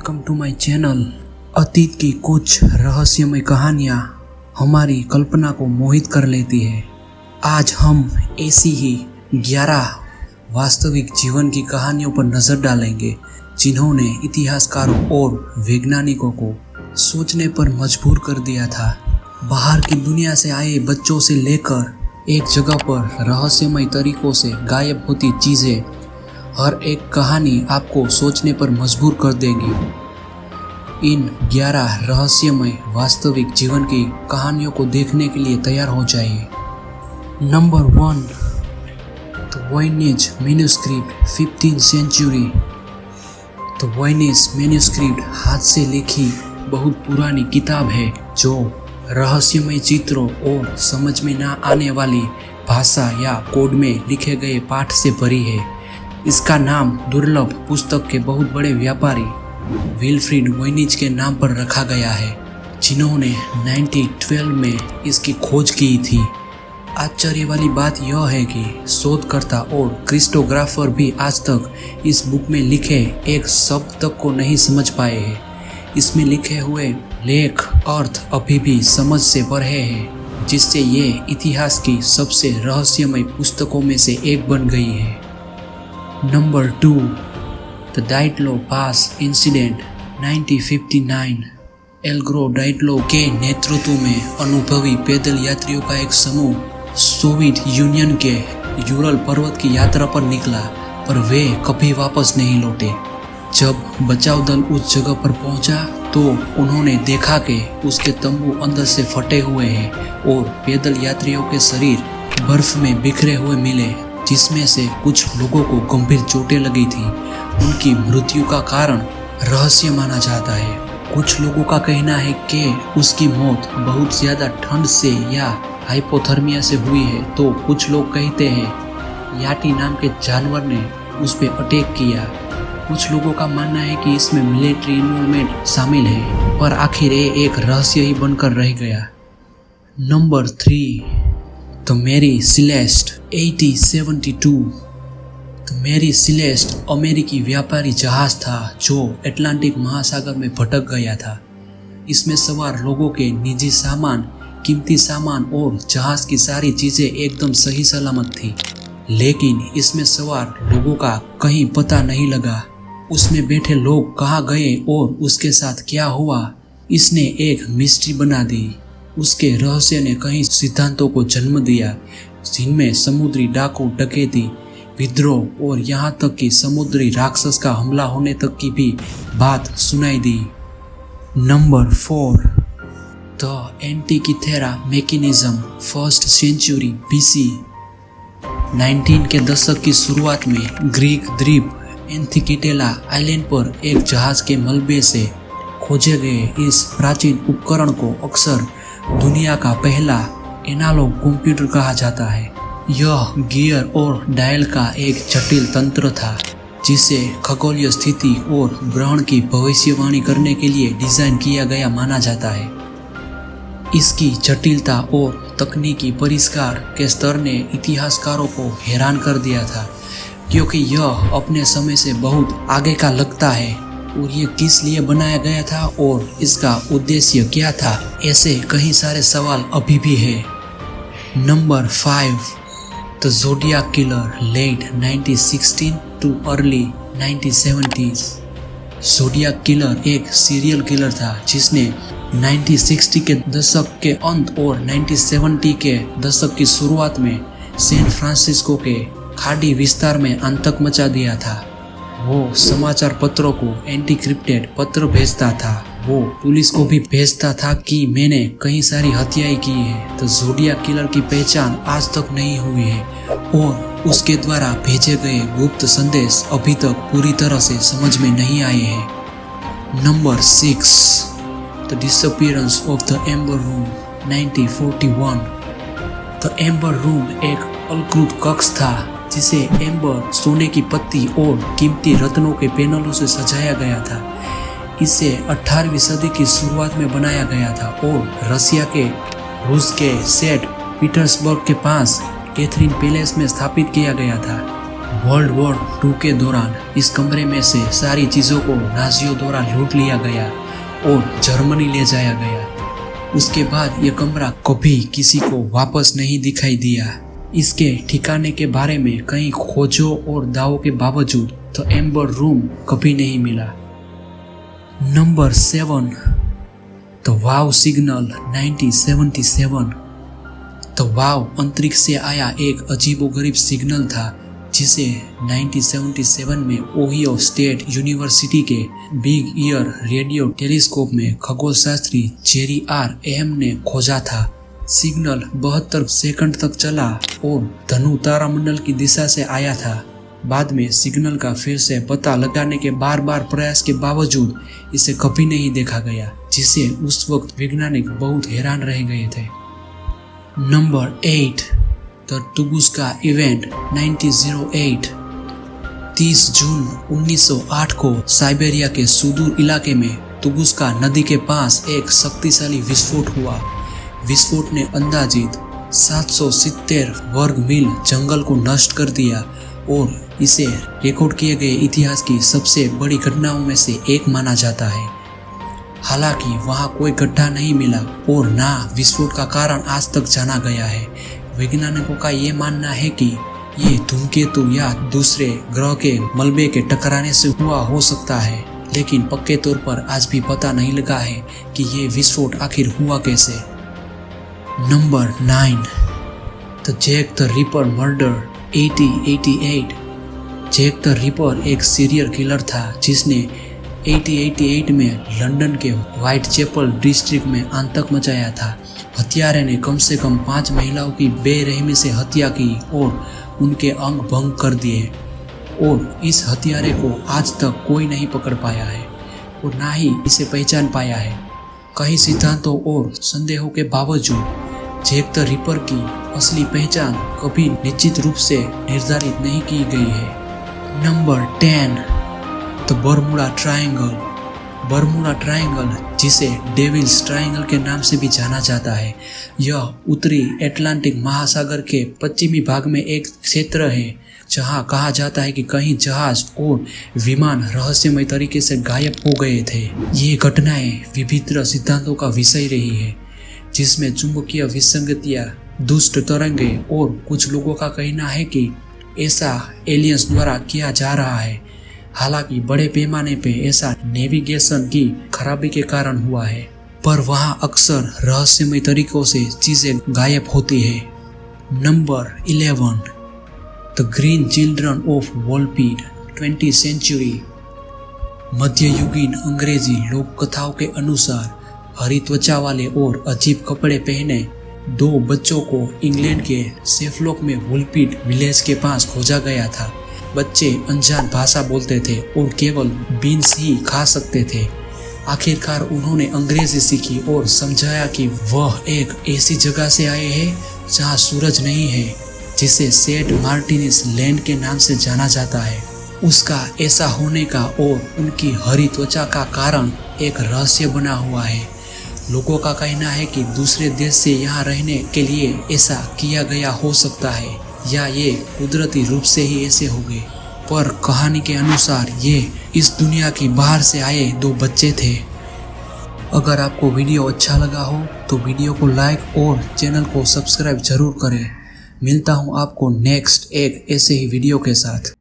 Welcome to my channel. अतीत की कुछ रहस्यमय कहानियाँ हमारी कल्पना को मोहित कर लेती है। आज हम ऐसी ही 11 वास्तविक जीवन की कहानियों पर नजर डालेंगे जिन्होंने इतिहासकारों और वैज्ञानिकों को सोचने पर मजबूर कर दिया था। बाहर की दुनिया से आए बच्चों से लेकर एक जगह पर रहस्यमय तरीकों से गायब होती चीजें, हर एक कहानी आपको सोचने पर मजबूर कर देगी। इन 11 रहस्यमय वास्तविक जीवन की कहानियों को देखने के लिए तैयार हो जाइए। Number 1, the Voynich manuscript 15th century. The Voynich manuscript हाथ से लिखी बहुत पुरानी किताब है जो रहस्यमय चित्रों और समझ में ना आने वाली भाषा या कोड में लिखे गए पाठ से भरी है। इसका नाम दुर्लभ पुस्तक के बहुत बड़े व्यापारी विल्फ्रेड वॉयनेज के नाम पर रखा गया है, जिन्होंने 1912 में इसकी खोज की थी। आश्चर्य वाली बात यह है कि शोधकर्ता और क्रिप्टोग्राफर भी आज तक इस बुक में लिखे एक शब्द तक को नहीं समझ पाए हैं। इसमें लिखे हुए लेख अर्थ अभी भी समझ से परे हैं, जिससे ये इतिहास की सबसे रहस्यमय पुस्तकों में से एक बन गई है। Number 2, the Dyatlov pass incident 1959। एल्ग्रो डाइटलो के नेतृत्व में अनुभवी पैदल यात्रियों का एक समूह सोवियत यूनियन के यूरल पर्वत की यात्रा पर निकला, पर वे कभी वापस नहीं लौटे। जब बचाव दल उस जगह पर पहुंचा तो उन्होंने देखा कि उसके तंबू अंदर से फटे हुए हैं और पैदल यात्रियों के शरीर बर्फ में बिखरे हुए मिले, जिसमें से कुछ लोगों को गंभीर चोटें लगी थी। उनकी मृत्यु का कारण रहस्य माना जाता है। कुछ लोगों का कहना है कि उसकी मौत बहुत ज्यादा ठंड से या हाइपोथर्मिया से हुई है, तो कुछ लोग कहते हैं याटी नाम के जानवर ने उस पर अटैक किया। कुछ लोगों का मानना है कि इसमें मिलिट्री इन्वॉल्वमेंट शामिल है, पर आखिर ये एक रहस्य ही बनकर रह गया। Number 3, the Mary Celeste 1872। The Mary Celeste अमेरिकी व्यापारी जहाज था जो अटलांटिक महासागर में भटक गया था। इसमें सवार लोगों के निजी सामान, कीमती सामान और जहाज की सारी चीजें एकदम सही सलामत थी, लेकिन इसमें सवार लोगों का कहीं पता नहीं लगा। उसमें बैठे लोग कहाँ गए और उसके साथ क्या हुआ, इसने एक मिस्ट्री बना दी। उसके रहस्य ने कई सिद्धांतों को जन्म दिया, जिनमें समुद्री डाकू, डकैती, विद्रोह और यहाँ तक कि समुद्री राक्षस का हमला होने तक की भी बात सुनाई दी। Number 4, the Antikythera mechanism 1st century BC। 19 के दशक की शुरुआत में ग्रीक द्वीप एंथिकिटेला आइलैंड पर एक जहाज के मलबे से खोजे गए इस प्राचीन उपकरण को अक्सर दुनिया का पहला एनालॉग कंप्यूटर कहा जाता है। यह गियर और डायल का एक जटिल तंत्र था, जिसे खगोलीय स्थिति और ग्रहण की भविष्यवाणी करने के लिए डिजाइन किया गया माना जाता है। इसकी जटिलता और तकनीकी परिष्कार के स्तर ने इतिहासकारों को हैरान कर दिया था, क्योंकि यह अपने समय से बहुत आगे का लगता है। और ये किस लिए बनाया गया था और इसका उद्देश्य क्या था, ऐसे कई सारे सवाल अभी भी है। Number 5, the Zodiac Killer late 1916 to early 1970s। Zodiac Killer एक सीरियल किलर था जिसने 1960 के दशक के अंत और 1970 के दशक की शुरुआत में सैन फ्रांसिस्को के खाड़ी विस्तार में आतंक मचा दिया था। वो समाचार पत्रों को एंटीक्रिप्टेड पत्र भेजता था। वो पुलिस को भी भेजता था कि मैंने कई सारी हत्याएं की है। तो ज़ोडियाक किलर की पहचान आज तक नहीं हुई है और उसके द्वारा भेजे गए गुप्त संदेश अभी तक पूरी तरह से समझ में नहीं आए हैं। Number 6, the disappearance of the amber room 1941। The amber room एक अलंकृत कक्ष था जिसे एम्बर, सोने की पत्ती और कीमती रत्नों के पैनलों से सजाया गया था। इसे 18वीं सदी की शुरुआत में बनाया गया था और रशिया के रूस के सेंट पीटर्सबर्ग के पास कैथरीन पैलेस में स्थापित किया गया था। वर्ल्ड वॉर 2 के दौरान इस कमरे में से सारी चीज़ों को नाजियों द्वारा लूट लिया गया और जर्मनी ले जाया गया। उसके बाद ये कमरा कभी किसी को वापस नहीं दिखाई दिया। इसके ठिकाने के बारे में कई खोजों और दावों के बावजूद द एम्बर रूम कभी नहीं मिला। Number 7, the Wow signal 1977। The Wow अंतरिक्ष से आया एक अजीबोगरीब सिग्नल था जिसे 1977 में ओहियो स्टेट यूनिवर्सिटी के बिग ईयर रेडियो टेलीस्कोप में खगोलशास्त्री जेरी आर एहम ने खोजा था। सिग्नल 72 सेकंड तक चला और धनु तारामंडल की दिशा से आया था। बाद में सिग्नल का फिर से पता लगाने के बार बार प्रयास के बावजूद इसे कभी नहीं देखा गया, जिसे उस वक्त वैज्ञानिक बहुत हैरान रह गए थे। Number 8, the Tunguska event 1908। 30 June 1908 को साइबेरिया के सुदूर इलाके में तुगुस्का नदी के पास एक शक्तिशाली विस्फोट हुआ। विस्फोट ने अंदाजित 770 वर्ग मील जंगल को नष्ट कर दिया और इसे रिकॉर्ड किए गए इतिहास की सबसे बड़ी घटनाओं में से एक माना जाता है। हालांकि वहां कोई गड्ढा नहीं मिला और ना विस्फोट का कारण आज तक जाना गया है। वैज्ञानिकों का ये मानना है कि ये धूमकेतु या दूसरे ग्रह के मलबे के टकराने से हुआ हो सकता है, लेकिन पक्के तौर पर आज भी पता नहीं लगा है कि ये विस्फोट आखिर हुआ कैसे। Number 9, the Jack the Ripper murder 1888। Jack the Ripper एक सीरियल किलर था जिसने 1888 में लंदन के व्हाइट चैपल डिस्ट्रिक्ट में आतंक मचाया था। हत्यारे ने कम से कम 5 महिलाओं की बेरहमी से हत्या की और उनके अंग भंग कर दिए और इस हत्यारे को आज तक कोई नहीं पकड़ पाया है और ना ही इसे पहचान पाया है। कई सिद्धांतों और संदेहों के बावजूद जैक द रिपर की असली पहचान कभी निश्चित रूप से निर्धारित नहीं की गई है। Number 10, the Bermuda triangle. Bermuda triangle, जिसे डेविल्स ट्रायंगल के नाम से भी जाना जाता है, यह उत्तरी अटलांटिक महासागर के पश्चिमी भाग में एक क्षेत्र है जहां कहा जाता है कि कई जहाज और विमान रहस्यमय तरीके से गायब हो गए थे। ये घटनाएं विभिन्न सिद्धांतों का विषय रही है, जिसमें चुंबकीय विसंगतियां, दुष्ट तरंगे और कुछ लोगों का कहना है कि ऐसा एलियंस द्वारा किया जा रहा है। हालांकि बड़े पैमाने पे ऐसा नेविगेशन की खराबी के कारण हुआ है, पर वहां अक्सर रहस्यमय तरीकों से चीजें गायब होती है। Number 11, the Green Children of Woolpit 20th century. मध्ययुगीन अंग्रेजी लोक कथाओं के अनुसार हरी त्वचा वाले और अजीब कपड़े पहने 2 बच्चों को इंग्लैंड के सेफलॉक में वोल्पीड विलेज के पास खोजा गया था। बच्चे अनजान भाषा बोलते थे और केवल बीन्स ही खा सकते थे। आखिरकार उन्होंने अंग्रेजी सीखी और समझाया कि वह एक ऐसी जगह से आए हैं जहां सूरज नहीं है, जिसे सेंट मार्टिनिस लैंड के नाम से जाना जाता है। उसका ऐसा होने का और उनकी हरी त्वचा का कारण एक रहस्य बना हुआ है। लोगों का कहना है कि दूसरे देश से यहाँ रहने के लिए ऐसा किया गया हो सकता है या ये कुदरती रूप से ही ऐसे हो गए, पर कहानी के अनुसार ये इस दुनिया की बाहर से आए 2 बच्चे थे। अगर आपको वीडियो अच्छा लगा हो तो वीडियो को लाइक और चैनल को सब्सक्राइब जरूर करें। मिलता हूँ आपको नेक्स्ट एक ऐसे ही वीडियो के साथ।